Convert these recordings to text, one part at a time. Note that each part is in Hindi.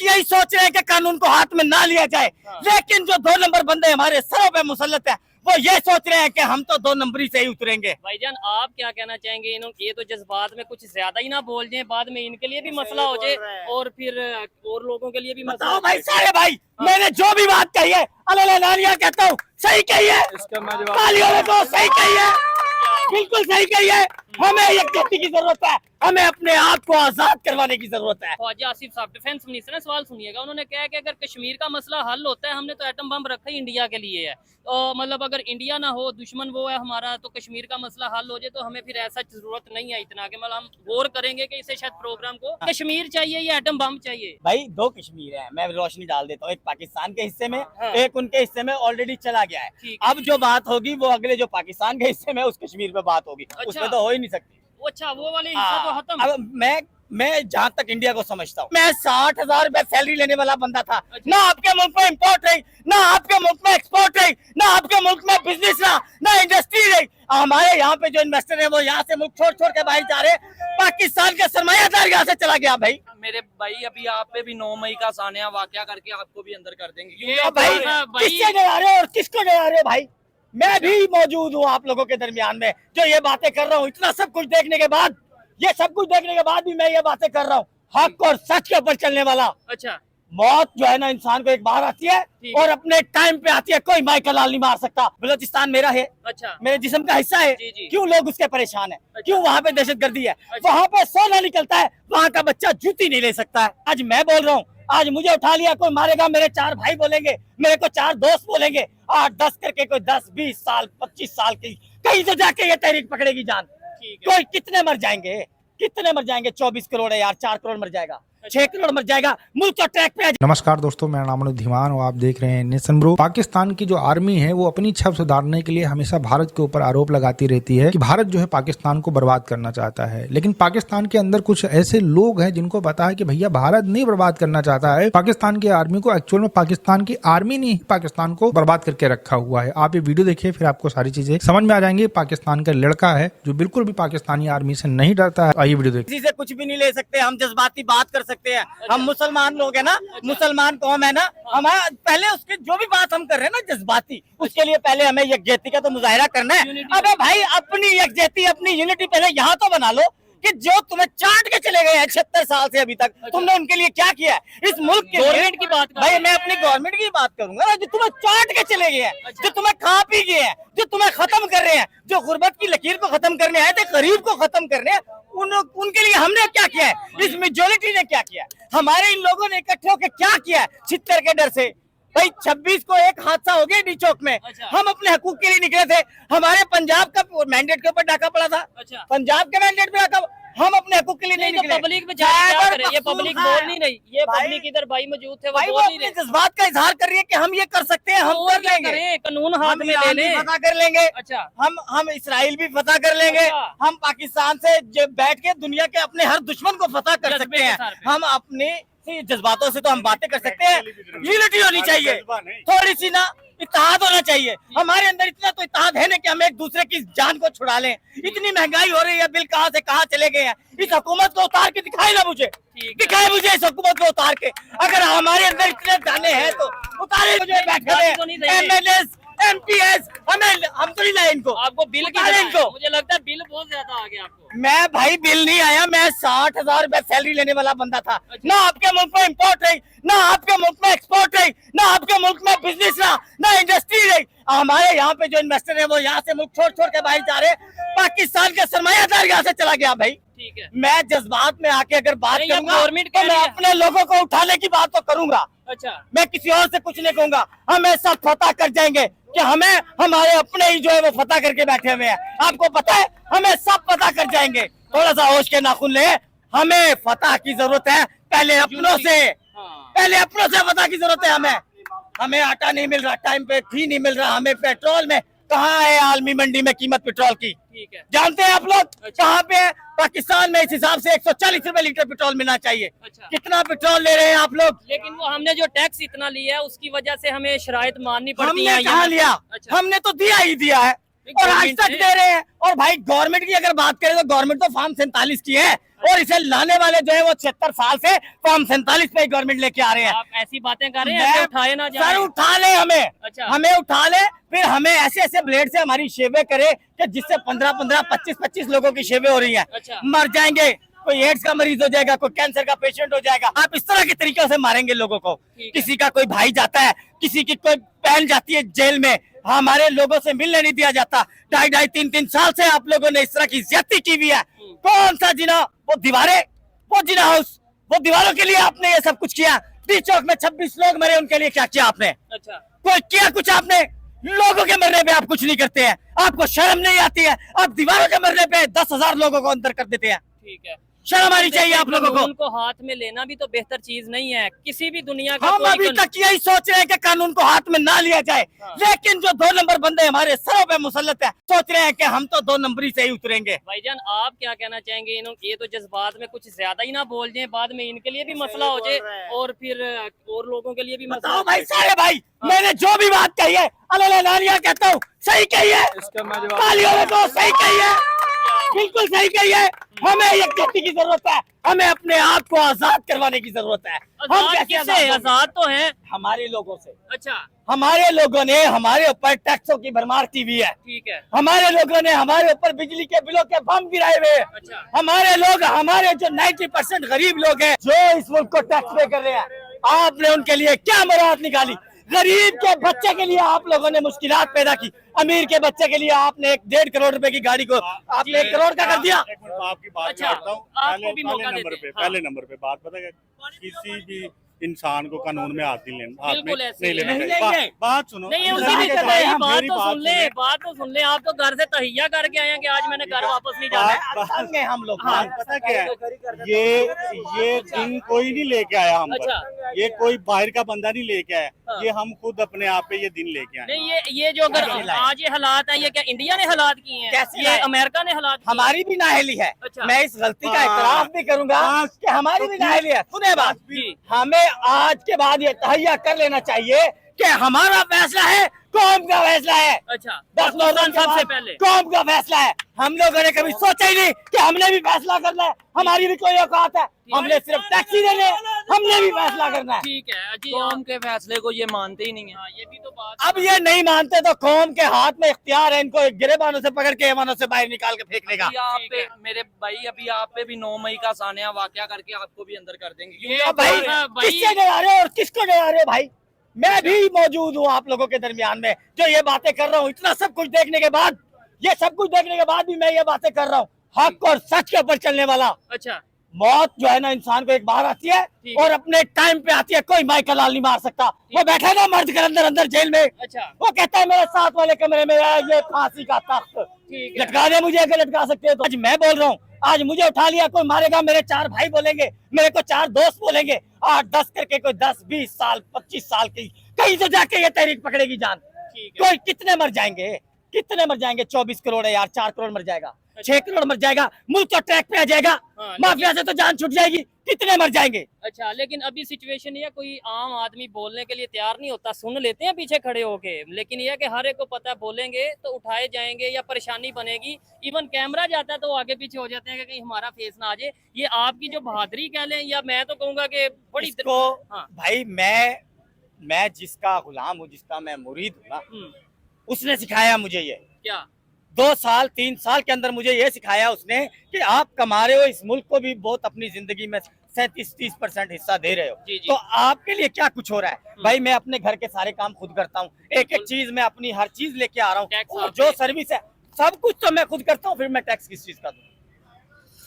यही सोच रहे हैं कि कानून को हाथ में ना लिया जाए, लेकिन जो 2 नंबर बंदे हमारे सरों पे मुसल्लत है वो ये सोच रहे हैं कि हम तो 2 नंबरी से ही उतरेंगे। भाईजान आप क्या कहना चाहेंगे? ये तो जज्बात में कुछ ज्यादा ही ना बोल जाए, बाद में इनके लिए भी मसला हो जाए और फिर और लोगों के लिए भी मसला। बताओ भाई सारे भाई, मैंने जो भी बात कही है अल्लाह नानिया कहता हूँ सही कही है, तालियों में तो सही कही है, बिल्कुल सही कही है। हमें यकजहती की जरूरत है, हमें अपने आप को आजाद करवाने की जरूरत है। ख्वाजा आसिफ साहब डिफेंस मिनिस्टर ने सवाल सुनिएगा, उन्होंने कहा कि अगर कश्मीर का मसला हल होता है, हमने तो एटम बम रखा ही इंडिया के लिए है, तो मतलब अगर इंडिया ना हो, दुश्मन वो है हमारा, तो कश्मीर का मसला हल हो जाए तो हमें फिर ऐसा जरूरत नहीं है इतना कि मतलब हम गौर करेंगे कि इसे शायद प्रोग्राम को कश्मीर चाहिए या एटम बम चाहिए। भाई 2 कश्मीर है, मैं रोशनी डाल देता हूँ, एक पाकिस्तान के हिस्से में, एक उनके हिस्से में ऑलरेडी चला गया है। अब जो बात होगी वो अगले जो पाकिस्तान के हिस्से में उस कश्मीर पे बात होगी, उसमें तो हो ही नहीं सकती। अच्छा, वो वाले हिस्सा तो खत्म। अब मैं जहाँ तक इंडिया को समझता हूँ, मैं 60,000 रुपए सैलरी लेने वाला बंदा था। ना आपके मुल्क में इम्पोर्ट रही, ना आपके मुल्क में एक्सपोर्ट रही, ना आपके मुल्क में बिजनेस रहा, ना इंडस्ट्री रही। हमारे यहाँ पे जो इन्वेस्टर है वो यहाँ से मुल्क छोड़ छोड़ के बाहर जा रहे। पाकिस्तान का सरमायादार यहाँ से चला गया। भाई मेरे भाई अभी आप पे भी 9 मई का सानिया वाकया करके आपको भी अंदर कर देंगे। भाई किससे डरा रहे हो और किसको डरा रहे हो? भाई मैं भी मौजूद हूँ आप लोगों के दरमियान में जो ये बातें कर रहा हूँ। इतना सब कुछ देखने के बाद, ये सब कुछ देखने के बाद भी मैं ये बातें कर रहा हूँ, हक और सच के ऊपर चलने वाला। अच्छा, मौत जो है ना इंसान को एक बार आती है और अपने टाइम पे आती है, कोई माइकल लाल नहीं मार सकता। बलोचिस्तान मेरा है, अच्छा, मेरे जिस्म का हिस्सा है। जी। क्यों लोग उसके परेशान है? अच्छा। क्यों वहाँ पे दहशतगर्दी है? अच्छा। वहाँ पे सोना निकलता है, वहाँ का बच्चा जूती नहीं ले सकता है। आज मैं बोल रहा हूँ, आज मुझे उठा लिया कोई मारेगा, मेरे 4 भाई बोलेंगे, मेरे को 4 दोस्त बोलेंगे, 8-10 करके कोई 10-20 साल 25 साल की कहीं तो जाके ये तहरीक पकड़ेगी जान। कोई कितने मर जाएंगे, कितने मर जाएंगे? 24 करोड़ है यार, 4 करोड़ मर जाएगा, 6 करोड़ मर जाएगा, मुल्क तो ट्रैक पे। नमस्कार दोस्तों, मेरा नाम अनुज धीमान और आप देख रहे हैं नेशन ब्रो। पाकिस्तान की जो आर्मी है वो अपनी छवि सुधारने के लिए हमेशा भारत के ऊपर आरोप लगाती रहती है कि भारत जो है पाकिस्तान को बर्बाद करना चाहता है। लेकिन पाकिस्तान के अंदर कुछ ऐसे लोग हैं जिनको पता है कि भैया भारत नहीं बर्बाद करना चाहता है पाकिस्तान की आर्मी को। एक्चुअल में पाकिस्तान की आर्मी ने पाकिस्तान को बर्बाद करके रखा हुआ है। आप ये वीडियो देखिए, फिर आपको सारी चीजें समझ में आ जाएंगी। पाकिस्तान का लड़का है जो बिल्कुल भी पाकिस्तानी आर्मी से नहीं डरता है। आइए वीडियो देखिए। किसी से कुछ भी नहीं ले सकते, हम जज्बाती बात कर सकते हैं। हम मुसलमान लोग हैं ना, मुसलमान कौम है ना, हमारा पहले उसके जो भी बात हम कर रहे हैं ना जज्बाती, उसके लिए पहले हमें यकजहती का तो मुजाहिरा करना है। अबे भाई अपनी यकजहती, अपनी यूनिटी पहले यहाँ तो बना लो कि जो तुम्हें चाट के चले गए हैं 76 साल से अभी तक, तुमने उनके लिए क्या किया है इस मुल्क के गवर्नमेंट की बात भाई मैं अपनी गवर्नमेंट की बात करूंगा ना, जो तुम्हें चाट के चले गए हैं, जो तुम्हें खा पी गए हैं, जो तुम्हें खत्म कर रहे हैं, जो गुर्बत की लकीर को खत्म करने आए थे, गरीब को खत्म करने, उनके लिए हमने क्या किया है? इस मेजोरिटी ने क्या किया है? हमारे इन लोगों ने इकट्ठे होकर क्या किया है? छितर के डर से भाई 26 को एक हादसा हो गया डी चौक में। हम अपने हकूक के लिए निकले थे, हमारे पंजाब का मैंडेट के ऊपर डाका पड़ा था। पंजाब के मैंडेट पे डाका, हम अपने हकूक के लिए नहीं निकले। पब्लिक में क्या करे? ये पब्लिक बोल नहीं रही, ये पब्लिक इधर भाई मौजूद थे, वो भाई वो बोल नहीं अपने रहे। जज्बात का इजहार कर रही है कि हम ये कर सकते हैं, हम कर लेंगे, कानून हाथ में ले लें, फतह कर लेंगे। अच्छा, हम इसराइल भी फतह कर लेंगे। हम पाकिस्तान से बैठ के दुनिया के अपने हर दुश्मन को फतह कर सकते हैं। हम अपने जज्बातों से तो हम बातें कर सकते हैं। यूनिटी होनी चाहिए, थोड़ी सी ना इत्तेहाद होना चाहिए। हमारे अंदर इतना तो इत्तेहाद है ना कि हम एक दूसरे की जान को छुड़ा लें। इतनी महंगाई हो रही है, बिल कहाँ से कहाँ चले गए हैं। इस हुकूमत को उतार के दिखाए ना मुझे, दिखाए मुझे इस हुकूमत को उतार के। अगर हमारे अंदर इतने दाने हैं तो उतारे मुझे, बैठे MLA MPS, हम तो नहीं लाए इनको। आपको बिल की इनको मुझे लगता है बिल बहुत ज्यादा आ गया आपको। मैं भाई बिल नहीं आया, मैं 60,000 रुपए सैलरी लेने वाला बंदा था। ना आपके मुल्क में इम्पोर्ट रही, ना आपके मुल्क में एक्सपोर्ट रही, ना आपके मुल्क में बिजनेस रहा, ना इंडस्ट्री रही। हमारे यहाँ पे जो इन्वेस्टर है वो यहाँ से मुल्क छोड़ छोड़ के बाहर जा रहे। पाकिस्तान का सरमायादार यहाँ से चला गया। भाई ठीक है, मैं जज्बात में आके अगर बात करूंगा गवर्नमेंट तो मैं अपने लोगों को उठाने की बात तो करूंगा। अच्छा, मैं किसी और से कुछ नहीं कहूंगा। हमें सब फतह कर जाएंगे कि हमें हमारे अपने ही जो है वो फतह करके बैठे हुए हैं। आपको पता है हमें सब फतह कर जाएंगे। थोड़ा सा होश के नाखून ले, हमें फतह की जरूरत है पहले अपनों से, पहले अपनों से फतह की जरूरत है। हमें आटा नहीं मिल रहा टाइम पे, घी नहीं मिल रहा, हमें पेट्रोल में कहाँ है आलमी मंडी में कीमत पेट्रोल की? ठीक है, जानते हैं आप लोग कहाँ पे है? पाकिस्तान में इस हिसाब से 140 रुपए लीटर पेट्रोल मिलना चाहिए। अच्छा, कितना पेट्रोल ले रहे हैं आप लोग? लेकिन वो हमने जो टैक्स इतना लिया है उसकी वजह से हमें शराइत माननी पड़ती है। हमने कहाँ लिया? अच्छा, हमने तो दिया ही दिया है। और आज तक दे रहे हैं। और भाई गवर्नमेंट की अगर बात करें तो गवर्नमेंट तो फॉर्म 47 की है, और इसे लाने वाले जो है वो 76 साल से फॉर्म 47 पे गवर्नमेंट लेके आ रहे हैं। आप ऐसी बातें कर रहे हैं, ऐसे उठाए ना जाए। सर उठा ले हमें, अच्छा। हमें उठा ले, फिर हमें ऐसे ऐसे ब्लेड से हमारी शेवें करे कि जिससे 15-15, 25-25 लोगों की शेवें हो रही हैं। अच्छा। मर जाएंगे, कोई एड्स का मरीज हो जाएगा, कोई कैंसर का पेशेंट हो जाएगा। आप इस तरह के तरीकों से मारेंगे लोगों को। ठीक है। किसी का कोई भाई जाता है, किसी की कोई बहन जाती है जेल में, हमारे लोगों से मिलने नहीं दिया जाता। 2.5, 3 साल से आप लोगों ने इस तरह की ज्यादती की हुई है। कौन सा जिना, वो दीवारें, वो जिना हाउस, वो दीवारों के लिए आपने ये सब कुछ किया। डी चौक में 26 लोग मरे, उनके लिए क्या किया आपने? अच्छा। कोई किया कुछ आपने? लोगों के मरने पे आप कुछ नहीं करते हैं, आपको शर्म नहीं आती है। आप दीवारों के मरने पे 10,000 लोगों को अंदर कर देते हैं। ठीक है, शर्म आनी चाहिए आप लोगों को। कानून को हाथ में लेना भी तो बेहतर चीज नहीं है किसी भी दुनिया का। हम कोई अभी तक यही सोच रहे हैं कि कानून को हाथ में ना लिया जाए, हाँ। लेकिन जो 2 नंबर बंदे हमारे सरों पे मुसल्लत है, सोच रहे हैं कि हम तो 2 नंबरी से ही उतरेंगे। भाईजान आप क्या कहना चाहेंगे? ये तो जज्बात में कुछ ज्यादा ही ना बोल जाए, बाद में इनके लिए भी मसला हो जाए और फिर और लोगों के लिए भी मसला बताओ हो भाई, जाए। सारे भाई, मैंने जो भी बात कही है अल्लाह नालिया कहता हूँ, सही कही है, तालियों में तो सही कही है, बिल्कुल सही कही है। हमें यकजहती की जरूरत है, हमें अपने आप को आजाद करवाने की जरूरत है। हम आजाद कैसे किससे? आजाद होंगे? आजाद तो है। हमारे लोगों से। अच्छा। हमारे लोगों ने हमारे ऊपर टैक्सों की भरमार की हुई है। ठीक है। हमारे लोगों ने हमारे ऊपर बिजली के बिलों के बम गिराए हुए हैं। अच्छा। हमारे लोग, हमारे जो 90% गरीब लोग हैं जो इस मुल्क को टैक्स पे कर रहे हैं, आपने उनके लिए क्या मुराद निकाली? गरीब के बच्चे के लिए आप लोगों ने मुश्किलात पैदा की, अमीर के बच्चे के लिए आपने 1.5 करोड़ रुपए की गाड़ी को आपने 1 करोड़ का कर दिया। आपकी बात अच्छा, करता हूँ। आपको भी मौका देते हैं। हाँ। पहले नंबर पे बात पता है, किसी भी इंसान को कानून में हाथ नहीं लेना, हाथ में बिल्कुल ऐसे नहीं ही है। लेना नहीं चाहिए। लेंगे। बात सुनो, नहीं हम उनकी सही भी कहते कर हैं, रहे हैं, हम बात मेरी तो बात सुन ले, सुनिए। बात तो सुन ले। आप तो घर से तहिया करके आए हैं कि आज मैंने घर वापस नहीं जाना है। तंग है हम लोग। बात पता क्या है, ये दिन कोई नहीं लेके आया हम अच्छा। पर, ये कोई बाहर का बंदा नहीं लेके आया, हाँ। ये हम खुद अपने आप पे ये दिन लेके आए। नहीं ये जो अगर कैसे लाए? आज ये हालात हैं, ये क्या इंडिया ने हालात किए हैं? कैसे ये लाए? अमेरिका ने हालात किए हैं? हमारी भी नाअहली है। अच्छा। मैं इस गलती का हाँ। इतराफ भी करूंगा बस। कि हमारी भी नाअहली है। सुने बात, जी। हमें आज के बाद ये तहैया कर लेना चाहिए कि हमारा फैसला है, कौम का फैसला है। अच्छा। 10 नवंबर के सबसे बाद पहले कौम का फैसला है। हम लोगों ने कभी सोचा ही नहीं कि हमने भी फैसला करना है, हमारी भी कोई औकात है, हमने सिर्फ टैक्सी देने, हमने भी फैसला करना है। ठीक है जी। कौम के फैसले को ये मानते ही नहीं है। हाँ, ये भी तो बात। अब ये नहीं मानते तो कौम के हाथ में इख्तियार है इनको गिरेबानों से पकड़ के ऐवानों से बाहर निकाल के फेंकने का। अभी आप ठीक पे है। मेरे भाई, अभी आप पे भी 9 मई का सानिया वाकया करके आपको भी अंदर कर देंगे। ये अब भाई भाई- किससे डरा रहे हो और किसको डरा रहे हो भाई? मैं भी मौजूद हूँ आप लोगों के दरमियान में जो ये बातें कर रहा हूँ। इतना सब कुछ देखने के बाद, ये सब कुछ देखने के बाद भी मैं ये बातें कर रहा हूँ, हक और सच के ऊपर चलने वाला। अच्छा। मौत जो है ना इंसान को एक बार आती है ठीक है। और अपने टाइम पे आती है, कोई माइकल लाल नहीं मार सकता। वो बैठा है ना मर्द के अंदर जेल में, अच्छा। वो कहता है मेरे साथ वाले कमरे में है ये फांसी का तख्त, ठीक है। लटका दे मुझे अगर लटका सकते हो तो। आज मैं बोल रहा हूँ, आज मुझे उठा लिया कोई मारेगा, मेरे 4 भाई बोलेंगे, मेरे को 4 दोस्त बोलेंगे, 8-10 करके कोई 10, 20 साल, 25 साल की कहीं तो जाके ये तहरीक पकड़ेगी जान। ठीक है। कोई कितने मर जाएंगे, कितने मर जाएंगे? 24 करोड़ है यार, 4 करोड़ मर जाएगा, 6 करोड़ मर जाएगा, मुल्क तो ट्रैक पे आ जाएगा। हाँ, माफिया से तो जान छूट जाएगी, कितने मर जाएंगे? अच्छा, लेकिन अभी सिचुएशन ये, कोई आम आदमी बोलने के लिए तैयार नहीं होता, सुन लेते हैं पीछे खड़े होके, लेकिन ये कि हर एक को पता है बोलेंगे तो उठाए जाएंगे या परेशानी बनेगी। इवन कैमरा जाता है तो वो आगे पीछे हो जाते हैं कि कहीं हमारा फेस ना आ जाए। ये आपकी जो बहादुरी कह लें, या मैं तो कहूंगा कि बड़ी इसको हाँ। भाई मैं जिसका गुलाम हूँ, जिसका मैं मुरीद हूँ ना, उसने सिखाया मुझे ये। क्या? 2 साल 3 साल के अंदर मुझे ये सिखाया उसने कि आप कमा रहे हो, इस मुल्क को भी बहुत अपनी जिंदगी में 37-30% हिस्सा दे रहे हो, जी, जी। तो आपके लिए क्या कुछ हो रहा है? भाई मैं अपने घर के सारे काम खुद करता हूँ, एक एक चीज मैं अपनी हर चीज लेके आ रहा टैक्स हूँ, और आप जो पे- सर्विस है सब कुछ तो मैं खुद करता हूँ, फिर मैं टैक्स किस चीज का दूँ?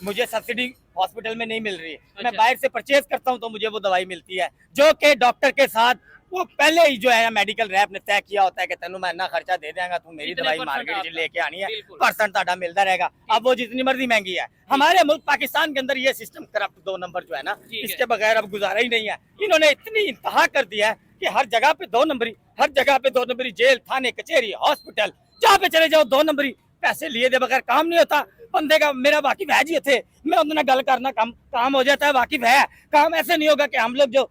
मुझे सब्सिडी हॉस्पिटल में नहीं मिल रही है, मैं अच्छा। बाहर से परचेज करता हूँ तो मुझे वो दवाई मिलती है, जो कि डॉक्टर के साथ वो पहले ही जो है मेडिकल रैप ने तय किया होता है कि तेनू मैं इतना खर्चा दे देंगा, तू मेरी इतने दवाई परसेंट मार्केट से आपका। लेके आनी है, बिल्कुल। परसेंट ताड़ा मिलता रहेगा। अब वो जितनी मर्जी महंगी है, हमारे मुल्क पाकिस्तान के अंदर ये सिस्टम करप्ट 2 नंबर जो है ना, ठीक है। इसके बगैर अब गुजारा ही नहीं है। इन्होंने इतनी इंतहा कर दिया है कि हर जगह पे 2 नंबरी, हर जगह पे 2 नंबरी, जेल, थाने, कचहरी, हॉस्पिटल, जहाँ पे चले जाओ 2 नंबरी। पैसे लिए दे बगैर काम नहीं होता बंदे का। मेरा वाकिफ है जी थे, मैं उन्होंने गल करना काम हो जाता है, वाकिफ है। काम ऐसे नहीं होगा कि हम लोग जो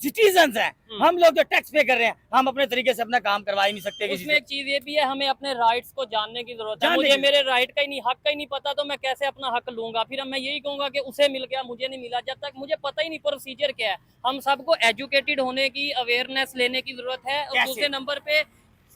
सिटीजन्स हैं, हम लोग जो टैक्स पे कर रहे हैं, हम अपने तरीके से अपना काम करवा ही नहीं सकते किसी उसमें से। एक चीज ये भी है, हमें अपने राइट्स को जानने की जरूरत है। जानने मुझे की- मेरे राइट का ही नहीं, हक का ही नहीं पता, तो मैं कैसे अपना हक लूंगा? फिर मैं यही कहूंगा कि उसे मिल गया, मुझे नहीं मिला। जब तक मुझे पता ही नहीं प्रोसीजर क्या है। हम सबको एजुकेटेड होने की, अवेयरनेस लेने की जरूरत है। और कैसे? दूसरे नंबर पे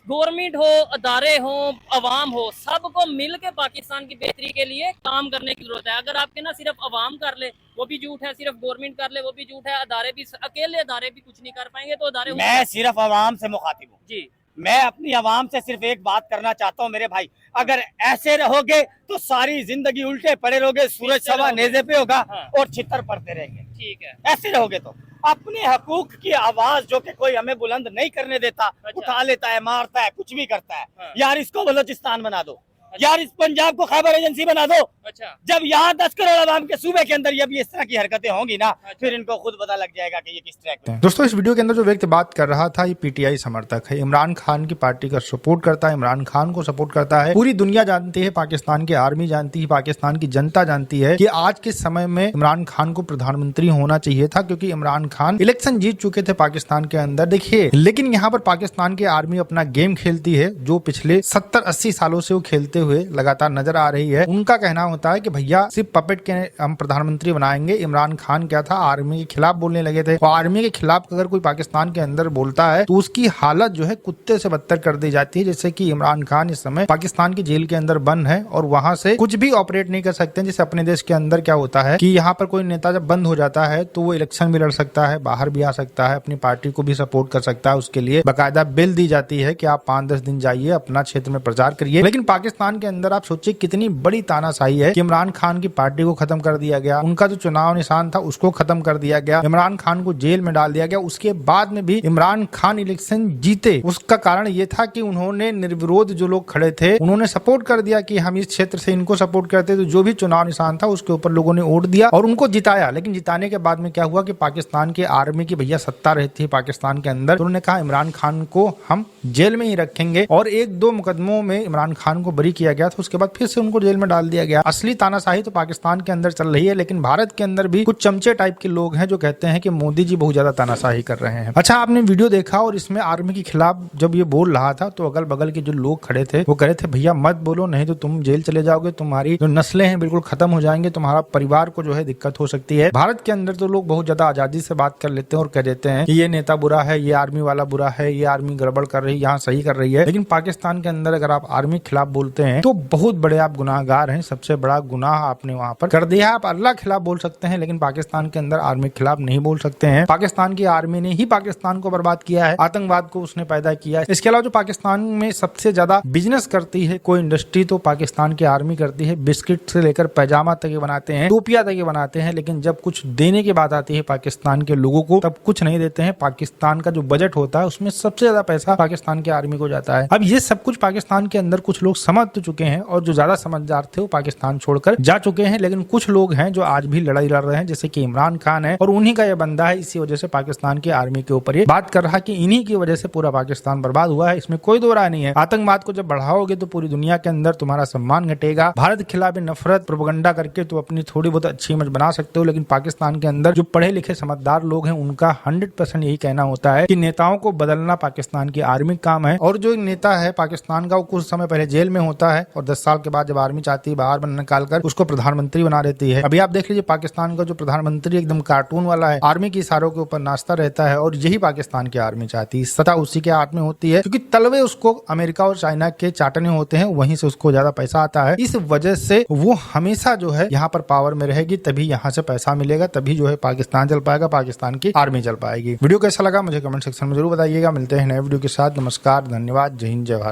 गवर्नमेंट हो, अदारे हो, अवाम हो, सबको मिल के पाकिस्तान की बेहतरी के लिए काम करने की जरूरत है। अगर आपके ना सिर्फ अवाम कर ले वो भी झूठ है, सिर्फ गवर्नमेंट कर ले वो भी झूठ है, अदारे भी, अकेले अदारे भी कुछ नहीं कर पाएंगे। तो अदारे मैं सिर्फ आवाम से मुखातिब हूँ। जी मैं अपनी आवाम से सिर्फ एक बात करना चाहता हूँ मेरे भाई, अगर ऐसे रहोगे तो सारी जिंदगी उल्टे पड़े रहोगे, सूरज सवा नेजे पे होगा हाँ। और छितर पड़ते रहेंगे। ठीक है। ऐसे रहोगे तो अपने हकूक की आवाज जो कि कोई हमें बुलंद नहीं करने देता, अच्छा। उठा लेता है, मारता है, कुछ भी करता है। हाँ। यार इसको बलोचिस्तान बना दो, यार इस पंजाब को खैबर एजेंसी बना दो। अच्छा जब यहाँ 10 करोड़ आवाम के सूबे के अंदर ये भी इस तरह की हरकतें होंगी ना, फिर इनको खुद पता लग जाएगा कि ये किस ट्रैक पे है। दोस्तों, इस वीडियो के अंदर जो व्यक्ति बात कर रहा था ये पीटीआई समर्थक है, इमरान खान की पार्टी का सपोर्ट करता है, इमरान खान को सपोर्ट करता है। पूरी दुनिया जानती है, पाकिस्तान की आर्मी जानती है, पाकिस्तान की जनता जानती है कि आज के समय में इमरान खान को प्रधानमंत्री होना चाहिए था, क्योंकि इमरान खान इलेक्शन जीत चुके थे पाकिस्तान के अंदर। देखिए, लेकिन यहाँ पर पाकिस्तान की आर्मी अपना गेम खेलती है जो पिछले 70-80 सालों से वो खेलते हुए लगातार नजर आ रही है। उनका कहना होता है कि भैया सिर्फ पपेट के हम प्रधानमंत्री बनाएंगे। इमरान खान क्या था, आर्मी के खिलाफ बोलने लगे थे, और आर्मी के खिलाफ अगर कोई पाकिस्तान के अंदर बोलता है तो उसकी हालत जो है कुत्ते से बदतर कर दी जाती है। जैसे कि इमरान खान इस समय पाकिस्तान की जेल के अंदर बंद है और वहां से कुछ भी ऑपरेट नहीं कर सकते। जैसे अपने देश के अंदर क्या होता है कि यहाँ पर कोई नेता जब बंद हो जाता है तो वो इलेक्शन भी लड़ सकता है, बाहर भी आ सकता है, अपनी पार्टी को भी सपोर्ट कर सकता है। उसके लिए बाकायदा बिल दी जाती है कि आप 5-10 दिन जाइए, अपना क्षेत्र में प्रचार करिए। लेकिन पाकिस्तान के अंदर आप सोचिए कितनी बड़ी तानाशाही है कि इमरान खान की पार्टी को खत्म कर दिया गया, उनका जो चुनाव निशान था उसको खत्म कर दिया गया, इमरान खान को जेल में डाल दिया गया। उसके बाद में भी इमरान खान इलेक्शन जीते, उसका कारण ये था कि उन्होंने निर्विरोध जो लोग खड़े थे उन्होंने सपोर्ट कर दिया कि हम इस क्षेत्र से इनको सपोर्ट करते, तो जो भी चुनाव निशान था उसके ऊपर लोगों ने वोट दिया और उनको जिताया। लेकिन जिताने के बाद में क्या हुआ कि पाकिस्तान की आर्मी की भैया सत्ता रहती है पाकिस्तान के अंदर, तो उन्होंने कहा इमरान खान को हम जेल में ही रखेंगे, और 1-2 मुकदमों में इमरान खान को बरी किया गया था। उसके बाद फिर से उनको जेल में डाल दिया गया। असली तानाशाही तो पाकिस्तान के अंदर चल रही है, लेकिन भारत के अंदर भी कुछ चमचे टाइप के लोग हैं जो कहते हैं कि मोदी जी बहुत ज्यादा तानाशाही कर रहे हैं। अच्छा, आपने वीडियो देखा और इसमें आर्मी के खिलाफ जब ये बोल रहा था तो अगल बगल के जो लोग खड़े थे वो कह रहे थे भैया मत बोलो, नहीं तो तुम जेल चले जाओगे, तुम्हारी जो नस्लें हैं बिल्कुल खत्म हो जाएंगे, तुम्हारा परिवार को जो है दिक्कत हो सकती है। भारत के अंदर तो लोग बहुत ज्यादा आजादी से बात कर लेते हैं और कह देते हैं कि ये नेता बुरा है, ये आर्मी वाला बुरा है, ये आर्मी गड़बड़ कर रही है, यहाँ सही कर रही है। लेकिन पाकिस्तान के अंदर अगर आप आर्मी के खिलाफ बोलते हैं तो बहुत बड़े आप गुनाहगार हैं। सबसे बड़ा गुनाह आपने वहां पर कर दिया। आप अल्लाह के खिलाफ बोल सकते हैं लेकिन पाकिस्तान के अंदर आर्मी के खिलाफ नहीं बोल सकते हैं। पाकिस्तान की आर्मी ने ही पाकिस्तान को बर्बाद किया है, आतंकवाद को उसने पैदा किया है। इसके अलावा जो पाकिस्तान में सबसे ज्यादा बिजनेस करती है कोई इंडस्ट्री तो पाकिस्तान की आर्मी करती है। बिस्किट से लेकर पैजामा तक बनाते हैं, टोपिया तक बनाते हैं, लेकिन जब कुछ देने की बात आती है पाकिस्तान के लोगों को तब कुछ नहीं देते हैं। पाकिस्तान का जो बजट होता है उसमें सबसे ज्यादा पैसा पाकिस्तान की आर्मी को जाता है। अब ये सब कुछ पाकिस्तान के अंदर कुछ लोग समझ तो चुके हैं और जो ज्यादा समझदार थे वो पाकिस्तान छोड़कर जा चुके हैं, लेकिन कुछ लोग हैं जो आज भी लड़ाई लड़ रहे हैं, जैसे कि इमरान खान है और उन्हीं का ये बंदा है। इसी वजह से पाकिस्तान की आर्मी के ऊपर ये बात कर रहा है कि इन्हीं की वजह से पूरा पाकिस्तान बर्बाद हुआ है। इसमें कोई दो राय नहीं है। आतंकवाद को जब बढ़ाओगे तो पूरी दुनिया के अंदर तुम्हारा सम्मान घटेगा। भारत के खिलाफ नफरत प्रोपेगेंडा करके तो अपनी थोड़ी बहुत अच्छी इमेज बना सकते हो, लेकिन पाकिस्तान के अंदर जो पढ़े लिखे समझदार लोग हैं उनका 100% यही कहना होता है कि नेताओं को बदलना पाकिस्तान की आर्मी काम है। और जो एक नेता है पाकिस्तान का वो कुछ समय पहले जेल में होता है और 10 साल के बाद जब आर्मी चाहती है बाहर निकाल कर उसको प्रधानमंत्री बना देती है। अभी आप देख लीजिए पाकिस्तान का जो प्रधानमंत्री एकदम कार्टून वाला है, आर्मी की इशारों के ऊपर नाचता रहता है, और यही पाकिस्तान की आर्मी चाहती है। सत्ता उसी के हाथ में होती है क्योंकि तलवे उसको अमेरिका और चाइना के चाटने होते हैं, वहीं से उसको ज्यादा पैसा आता है। इस वजह से वो हमेशा जो है यहाँ पर पावर में रहेगी, तभी यहाँ से पैसा मिलेगा, तभी जो है पाकिस्तान चल पाएगा, पाकिस्तान की आर्मी चल पाएगी। वीडियो कैसा लगा मुझे कमेंट सेक्शन में जरूर बताइएगा। मिलते हैं नए वीडियो के साथ। नमस्कार, धन्यवाद, जय हिंद, जय भारत।